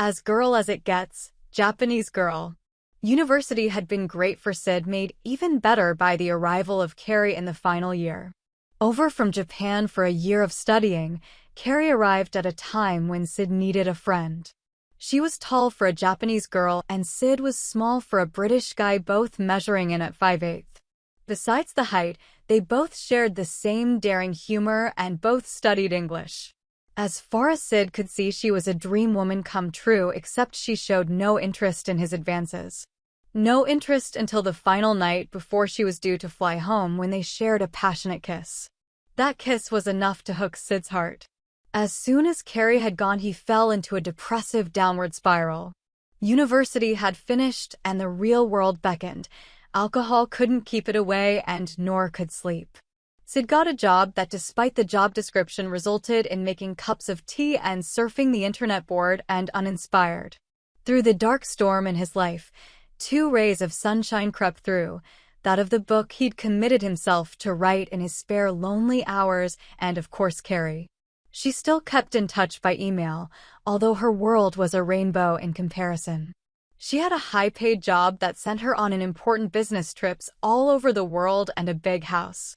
As girl as it gets, Japanese girl. University had been great for Sid, made even better by the arrival of Carrie in the final year. Over from Japan for a year of studying, Carrie arrived at a time when Sid needed a friend. She was tall for a Japanese girl and Sid was small for a British guy, both measuring in at 5'8". Besides the height, they both shared the same daring humor and both studied English. As far as Sid could see, she was a dream woman come true, except she showed no interest in his advances. No interest until the final night before she was due to fly home, when they shared a passionate kiss. That kiss was enough to hook Sid's heart. As soon as Carrie had gone, he fell into a depressive downward spiral. University had finished and the real world beckoned. Alcohol couldn't keep it away and nor could sleep. Sid got a job that, despite the job description, resulted in making cups of tea and surfing the internet, bored and uninspired. Through the dark storm in his life, 2 rays of sunshine crept through, that of the book he'd committed himself to write in his spare lonely hours, and of course Carrie. She still kept in touch by email, although her world was a rainbow in comparison. She had a high-paid job that sent her on important business trips all over the world and a big house.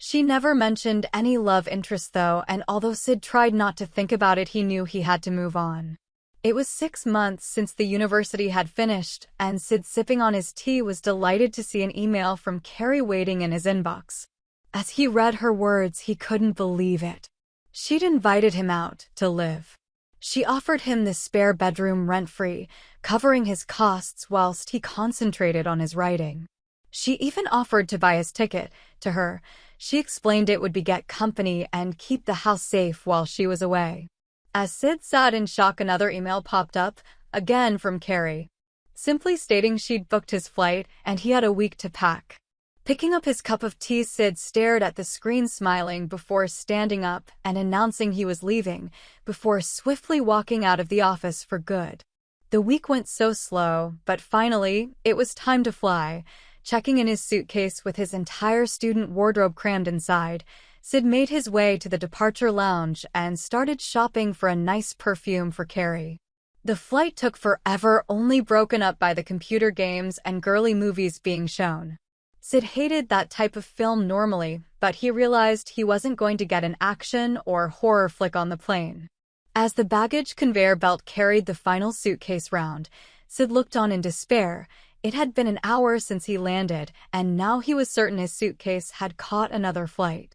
She never mentioned any love interest though, and although Sid tried not to think about it, he knew he had to move on. It was 6 months since the university had finished, and Sid, sipping on his tea, was delighted to see an email from Carrie waiting in his inbox. As he read her words, he couldn't believe it. She'd invited him out to live. She offered him the spare bedroom rent-free, covering his costs whilst he concentrated on his writing. She even offered to buy his ticket. To her, she explained it would beget company and keep the house safe while she was away. As Sid sat in shock, another email popped up, again from Carrie, simply stating she'd booked his flight and he had a week to pack. Picking up his cup of tea, Sid stared at the screen, smiling before standing up and announcing he was leaving, before swiftly walking out of the office for good. The week went so slow, but finally, it was time to fly. Checking in his suitcase with his entire student wardrobe crammed inside, Sid made his way to the departure lounge and started shopping for a nice perfume for Carrie. The flight took forever, only broken up by the computer games and girly movies being shown. Sid hated that type of film normally, but he realized he wasn't going to get an action or horror flick on the plane. As the baggage conveyor belt carried the final suitcase round, Sid looked on in despair. It had been an hour since he landed, and now he was certain his suitcase had caught another flight.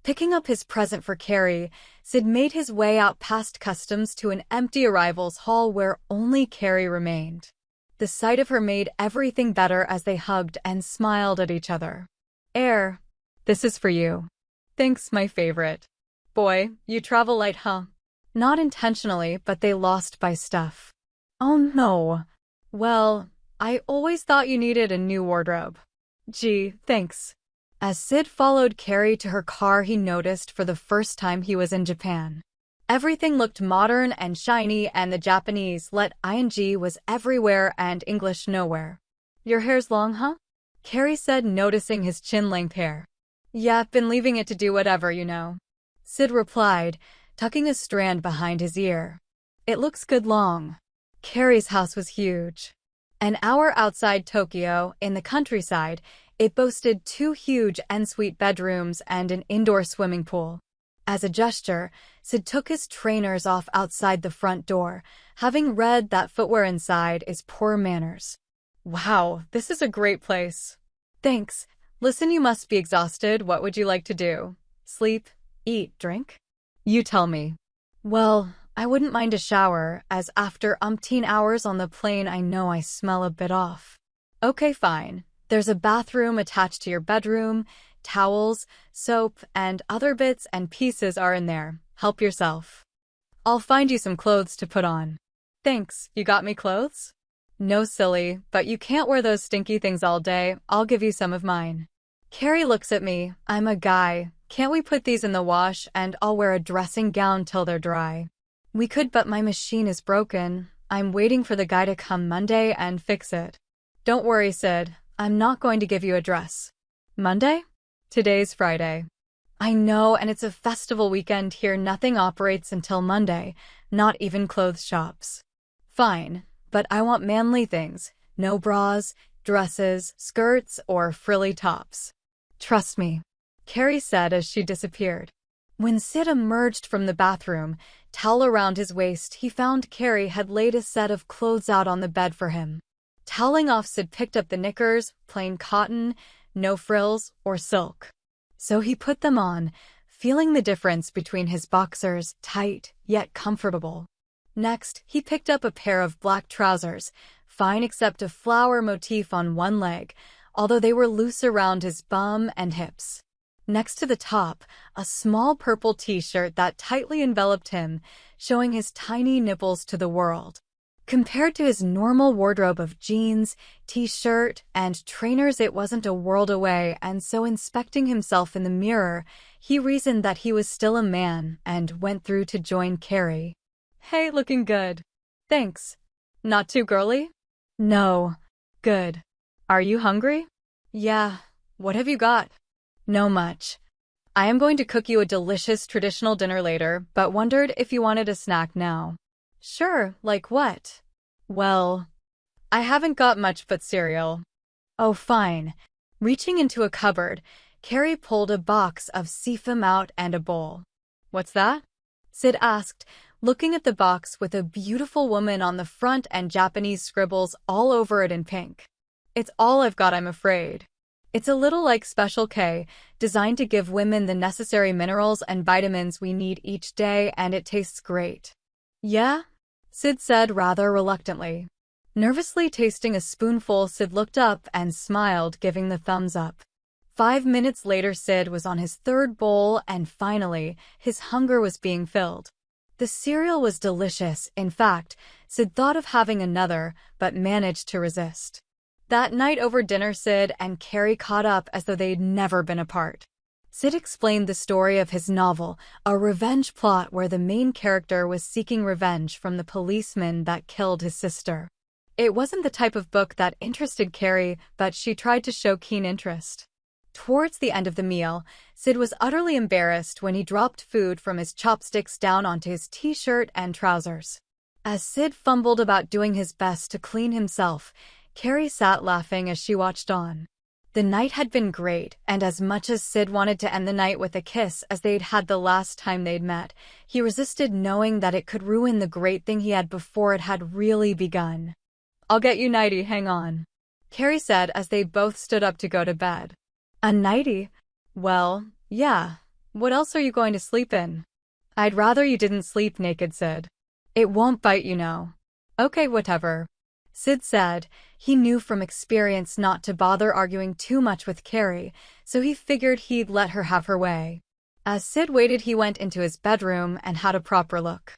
Picking up his present for Carrie, Sid made his way out past customs to an empty arrivals hall where only Carrie remained. The sight of her made everything better as they hugged and smiled at each other. "Air, this is for you." "Thanks, my favorite." "Boy, you travel light, huh?" Not intentionally, but they lost by stuff. "Oh no." "Well, I always thought you needed a new wardrobe." "Gee, thanks." As Sid followed Carrie to her car, he noticed for the first time he was in Japan. Everything looked modern and shiny, and the Japanese ing was everywhere and English nowhere. "Your hair's long, huh?" Carrie said, noticing his chin-length hair. "Yeah, been leaving it to do whatever, you know." Sid replied, tucking a strand behind his ear. "It looks good long." Carrie's house was huge. An hour outside Tokyo, in the countryside, it boasted 2 huge ensuite bedrooms and an indoor swimming pool. As a gesture, Sid took his trainers off outside the front door, having read that footwear inside is poor manners. "Wow, this is a great place." "Thanks. Listen, you must be exhausted. What would you like to do? Sleep, eat, drink?" "You tell me." "Well, I wouldn't mind a shower, as after umpteen hours on the plane I know I smell a bit off." "Okay, fine. There's a bathroom attached to your bedroom. Towels, soap, and other bits and pieces are in there. Help yourself. I'll find you some clothes to put on." "Thanks, you got me clothes?" "No, silly, but you can't wear those stinky things all day. I'll give you some of mine." Carrie looks at me. "I'm a guy. Can't we put these in the wash and I'll wear a dressing gown till they're dry?" "We could, but my machine is broken. I'm waiting for the guy to come Monday and fix it." "Don't worry, Sid. I'm not going to give you a dress." "Monday? Today's Friday." "I know, and it's a festival weekend here. Nothing operates until Monday, not even clothes shops." Fine, but I want manly things. No bras, dresses, skirts, or frilly tops. Trust me, Carrie said as she disappeared. When Sid emerged from the bathroom, towel around his waist, he found Carrie had laid a set of clothes out on the bed for him. Toweling off, Sid picked up the knickers, plain cotton, no frills or silk. So he put them on, feeling the difference between his boxers, tight yet comfortable. Next, he picked up a pair of black trousers, fine except a flower motif on one leg, although they were loose around his bum and hips. Next to the top, a small purple t-shirt that tightly enveloped him, showing his tiny nipples to the world. Compared to his normal wardrobe of jeans, t-shirt, and trainers, it wasn't a world away, and so inspecting himself in the mirror, he reasoned that he was still a man and went through to join Carrie. Hey, looking good. Thanks. Not too girly? No. Good. Are you hungry? Yeah. What have you got? No much. I am going to cook you a delicious traditional dinner later, but wondered if you wanted a snack now. Sure, like what? Well, I haven't got much but cereal. Oh, fine. Reaching into a cupboard, Carrie pulled a box of Seafoam out and a bowl. What's that? Sid asked, looking at the box with a beautiful woman on the front and Japanese scribbles all over it in pink. It's all I've got, I'm afraid. It's a little like Special K, designed to give women the necessary minerals and vitamins we need each day, and it tastes great. Yeah? Sid said rather reluctantly. Nervously tasting a spoonful, Sid looked up and smiled, giving the thumbs up. 5 minutes later, Sid was on his third bowl, and finally, his hunger was being filled. The cereal was delicious. In fact, Sid thought of having another, but managed to resist. That night over dinner, Sid and Carrie caught up as though they'd never been apart. Sid explained the story of his novel, a revenge plot where the main character was seeking revenge from the policeman that killed his sister. It wasn't the type of book that interested Carrie, but she tried to show keen interest. Towards the end of the meal, Sid was utterly embarrassed when he dropped food from his chopsticks down onto his t-shirt and trousers. As Sid fumbled about doing his best to clean himself, Carrie sat laughing as she watched on. The night had been great, and as much as Sid wanted to end the night with a kiss as they'd had the last time they'd met, he resisted, knowing that it could ruin the great thing he had before it had really begun. I'll get you nightie, hang on, Carrie said as they both stood up to go to bed. A nightie? Well, yeah. What else are you going to sleep in? I'd rather you didn't sleep naked, Sid. It won't bite, you know. Okay, whatever, Sid said. He knew from experience not to bother arguing too much with Carrie, so he figured he'd let her have her way. As Sid waited, he went into his bedroom and had a proper look.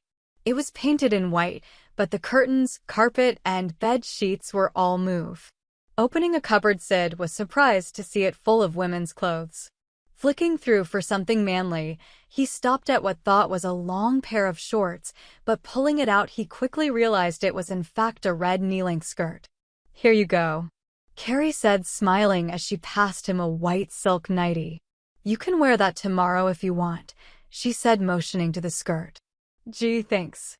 It was painted in white, but the curtains, carpet, and bed sheets were all mauve. Opening a cupboard, Sid was surprised to see it full of women's clothes. Flicking through for something manly, he stopped at what thought was a long pair of shorts, but pulling it out, he quickly realized it was in fact a red knee-length skirt. Here you go, Carrie said, smiling as she passed him a white silk nightie. You can wear that tomorrow if you want, she said, motioning to the skirt. Gee, thanks.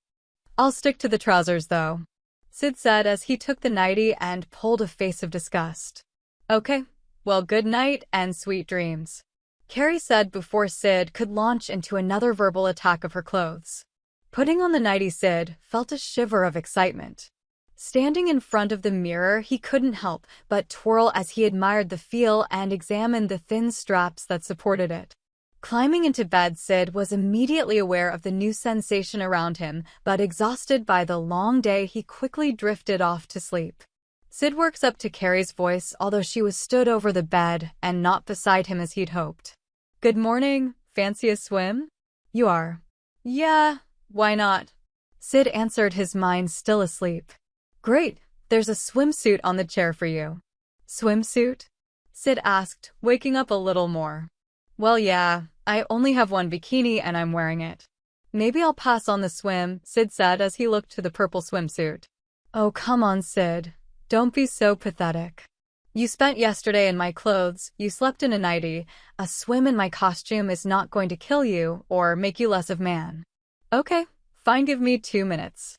I'll stick to the trousers, though, Sid said as he took the nightie and pulled a face of disgust. Okay, well, good night and sweet dreams, Carrie said before Sid could launch into another verbal attack of her clothes. Putting on the nightie, Sid felt a shiver of excitement. Standing in front of the mirror, he couldn't help but twirl as he admired the feel and examined the thin straps that supported it. Climbing into bed, Sid was immediately aware of the new sensation around him, but exhausted by the long day, he quickly drifted off to sleep. Sid works up to Carrie's voice, although she was stood over the bed and not beside him as he'd hoped. Good morning, fancy a swim? You are? Yeah, why not? Sid answered, his mind still asleep. Great, there's a swimsuit on the chair for you. Swimsuit? Sid asked, waking up a little more. Well, yeah, I only have one bikini and I'm wearing it. Maybe I'll pass on the swim, Sid said as he looked to the purple swimsuit. Oh, come on, Sid. Don't be so pathetic. You spent yesterday in my clothes, you slept in a nightie. A swim in my costume is not going to kill you or make you less of man. Okay, fine, give me 2 minutes.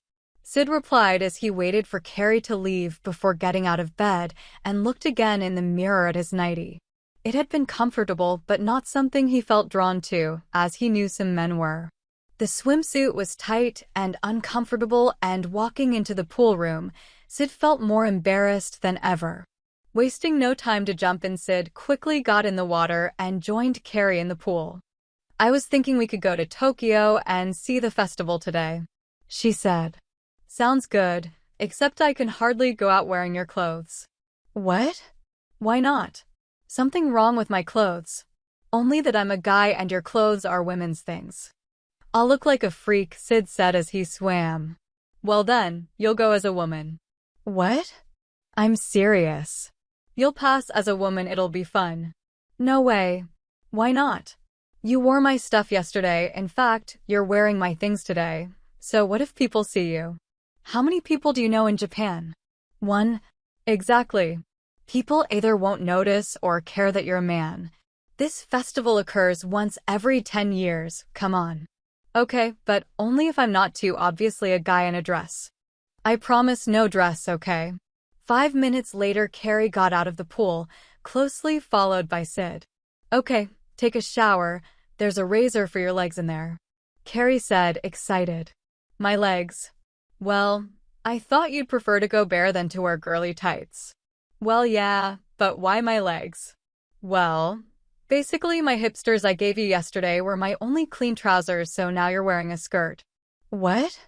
Sid replied as he waited for Carrie to leave before getting out of bed and looked again in the mirror at his nightie. It had been comfortable, but not something he felt drawn to, as he knew some men were. The swimsuit was tight and uncomfortable, and walking into the pool room, Sid felt more embarrassed than ever. Wasting no time to jump in, Sid quickly got in the water and joined Carrie in the pool. "I was thinking we could go to Tokyo and see the festival today," she said. "Sounds good, except I can hardly go out wearing your clothes." "What? Why not?" "Something wrong with my clothes. Only that I'm a guy and your clothes are women's things." "I'll look like a freak," Sid said as he swam. "Well then, you'll go as a woman." "What?" "I'm serious. You'll pass as a woman, it'll be fun." "No way. Why not? You wore my stuff yesterday, in fact, you're wearing my things today, so what if people see you?" "How many people do you know in Japan?" "One." "Exactly. People either won't notice or care that you're a man. This festival occurs once every 10 years, come on." "Okay, but only if I'm not too obviously a guy in a dress." "I promise no dress, okay?" 5 minutes later, Carrie got out of the pool, closely followed by Sid. "Okay, take a shower. There's a razor for your legs in there," Carrie said, excited. "My legs? Well, I thought you'd prefer to go bare than to wear girly tights." "Well, yeah, but why my legs?" "Well, basically my hipsters I gave you yesterday were my only clean trousers, so now you're wearing a skirt." "What?"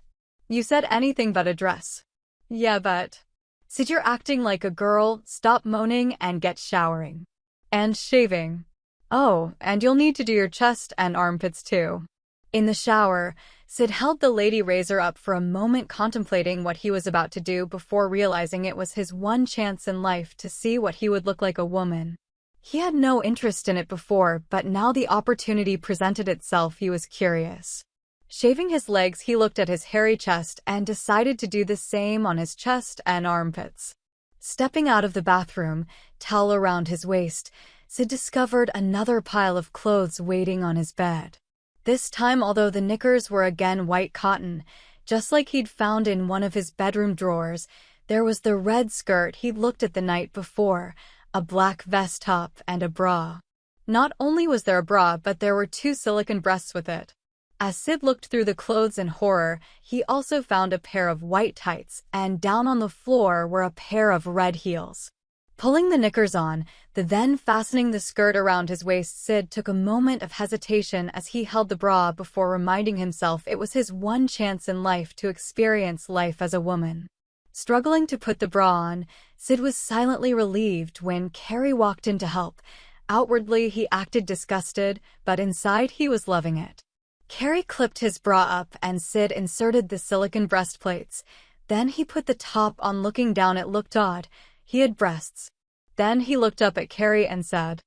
"You said anything but a dress." "Yeah, but..." "Sid, you're acting like a girl. Stop moaning and get showering." "And shaving." "Oh, and you'll need to do your chest and armpits too." In the shower, Sid held the lady razor up for a moment, contemplating what he was about to do before realizing it was his one chance in life to see what he would look like a woman. He had no interest in it before, but now the opportunity presented itself. He was curious. Shaving his legs, he looked at his hairy chest and decided to do the same on his chest and armpits. Stepping out of the bathroom, towel around his waist, Sid discovered another pile of clothes waiting on his bed. This time, although the knickers were again white cotton, just like he'd found in one of his bedroom drawers, there was the red skirt he'd looked at the night before, a black vest top, and a bra. Not only was there a bra, but there were 2 silicone breasts with it. As Sid looked through the clothes in horror, he also found a pair of white tights, and down on the floor were a pair of red heels. Pulling the knickers on, then fastening the skirt around his waist, Sid took a moment of hesitation as he held the bra before reminding himself it was his one chance in life to experience life as a woman. Struggling to put the bra on, Sid was silently relieved when Carrie walked in to help. Outwardly, he acted disgusted, but inside he was loving it. Carrie clipped his bra up and Sid inserted the silicone breastplates. Then he put the top on. Looking down, it looked odd. He had breasts. Then he looked up at Carrie and said,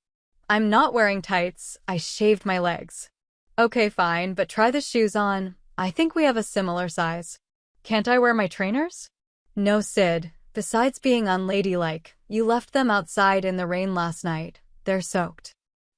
"I'm not wearing tights. I shaved my legs." "Okay, fine, but try the shoes on. I think we have a similar size." "Can't I wear my trainers?" "No, Sid. Besides being unladylike, you left them outside in the rain last night. They're soaked."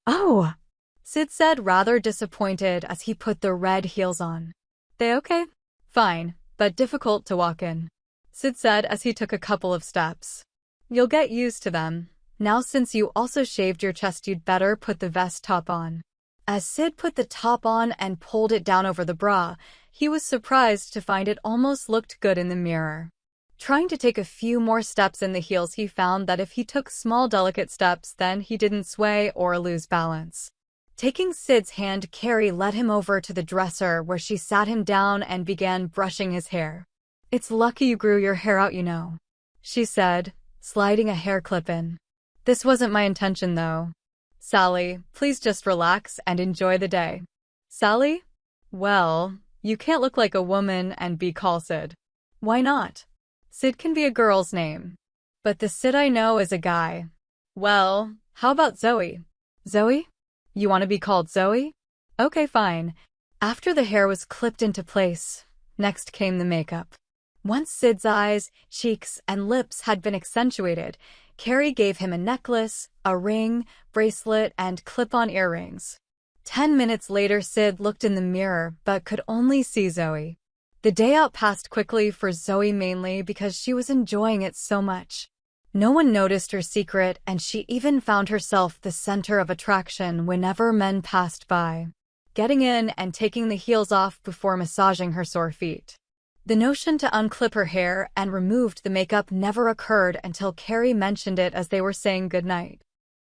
"Oh," Sid said, rather disappointed as he put the red heels on. "They okay?" "Fine, but difficult to walk in," Sid said as he took a couple of steps. "You'll get used to them. Now, since you also shaved your chest, you'd better put the vest top on." As Sid put the top on and pulled it down over the bra, he was surprised to find it almost looked good in the mirror. Trying to take a few more steps in the heels, he found that if he took small, delicate steps, then he didn't sway or lose balance. Taking Sid's hand, Carrie led him over to the dresser where she sat him down and began brushing his hair. "It's lucky you grew your hair out, you know," she said, sliding a hair clip in. "This wasn't my intention, though." "Sally, please just relax and enjoy the day." "Sally? Well, you can't look like a woman and be called Sid." "Why not? Sid can be a girl's name. But the Sid I know is a guy." "Well, how about Zoe?" "Zoe? You want to be called Zoe?" "Okay, fine." After the hair was clipped into place, next came the makeup. Once Sid's eyes, cheeks, and lips had been accentuated, Carrie gave him a necklace, a ring, bracelet, and clip-on earrings. 10 minutes later, Sid looked in the mirror but could only see Zoe. The day out passed quickly for Zoe, mainly because she was enjoying it so much. No one noticed her secret, and she even found herself the center of attraction whenever men passed by, getting in and taking the heels off before massaging her sore feet. The notion to unclip her hair and remove the makeup never occurred until Carrie mentioned it as they were saying goodnight.